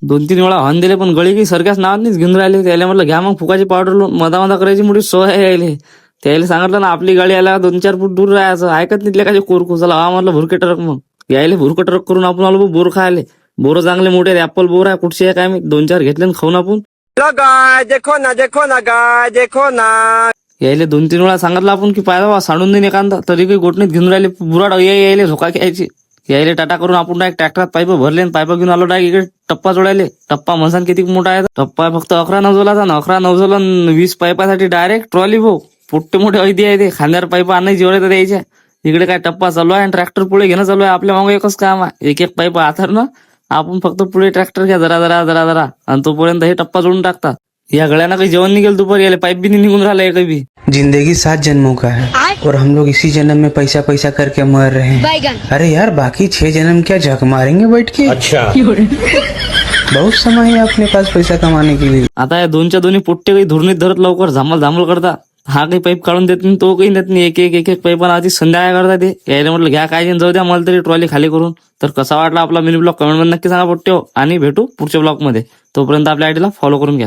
दोन तीन वेळा हॉर्न दिले पण गळी की सरक्याच नावानीच घेऊन राहिले. त्याला म्हटलं घ्या मग फुकाची पावडर मधा करायची मोठी सोय यायले. त्याला सांगितलं ना आपली गाडी आल्या 2-4 फूट दूर राहायचं. ऐकत नाही का कोरकू. चला हा म्हटलं भुरके ट्रक मग यायले भुरकं ट्रक करून आपण आलो बोर खायले. बोर चांगले मोठे आहेत. ऍपल बोर आहे कुठचे आहे काय मी 2-4 घेतले खाऊन आपण. देखो ना गाय देखो ना. यायले 2-3 वेळा सांगितलं आपण की पाहिजे सांडून देईन एखादा तरी काही गोठणीत घेऊन राहिले. बुराड यायले झोका घ्यायची. यायले टाटा करून आपण डायरेक्ट ट्रॅक्टरात पाईप भरले आणि पाईप घेऊन आलो डायरेक्ट इकडे टप्पा जोडायले. टप्पा म्हणसान किती मोठा आहे. टप्पा फक्त 11 नवजोलाचा ना 11 नवजोला 20 पाईपासाठी डायरेक्ट ट्रॉली भाऊ. पोट्टे मोठे ऐदी आहे ते. खांद्यावर पाईप आणायची जेवढे द्यायच्या. इकडे काय टप्पा चालू आहे आणि ट्रॅक्टर पुढे घेणं चालू आहे. आपल्या मागे एकच काम आहे. एक पाईप आथरणं. आपण फक्त पुढे ट्रॅक्टर घ्या जरा जरा जरा जरा आणि तोपर्यंत हे टप्पा जोडून टाकतात. या गळ्यानं काही जेवण निघेल दुपारी यायला पाईप भी निघून राहिला काही बी. जिंदगी 7 जन्मों का है और हम लोग इसी जन्म में पैसा पैसा करके मर रहे हैं. अरे यार बाकी 6 जन्म क्या झक मारेंगे बैठ के. अच्छा बहुत समय है अपने पास पैसा कमाने के लिए. आता या दोनच्या दोन्ही पोट्टे काही धुरणीत धरत लवकर झामल झामल करता. हा काही पाईप काढून देत नाही तो काही देत नाही. एक एक पाईप आधी संध्याकाळ करता ते. यायला म्हटलं घ्या काय जाऊ द्या मला तरी ट्रॉली खाली करून. तर कसा वाटला आपला मिनी ब्लॉग कमेंट मध्ये नक्की सांगा पोट्टे. आणि भेटू पुढच्या ब्लॉग मध्ये. तोपर्यंत आपल्या आयडीला फॉलो करून घ्या.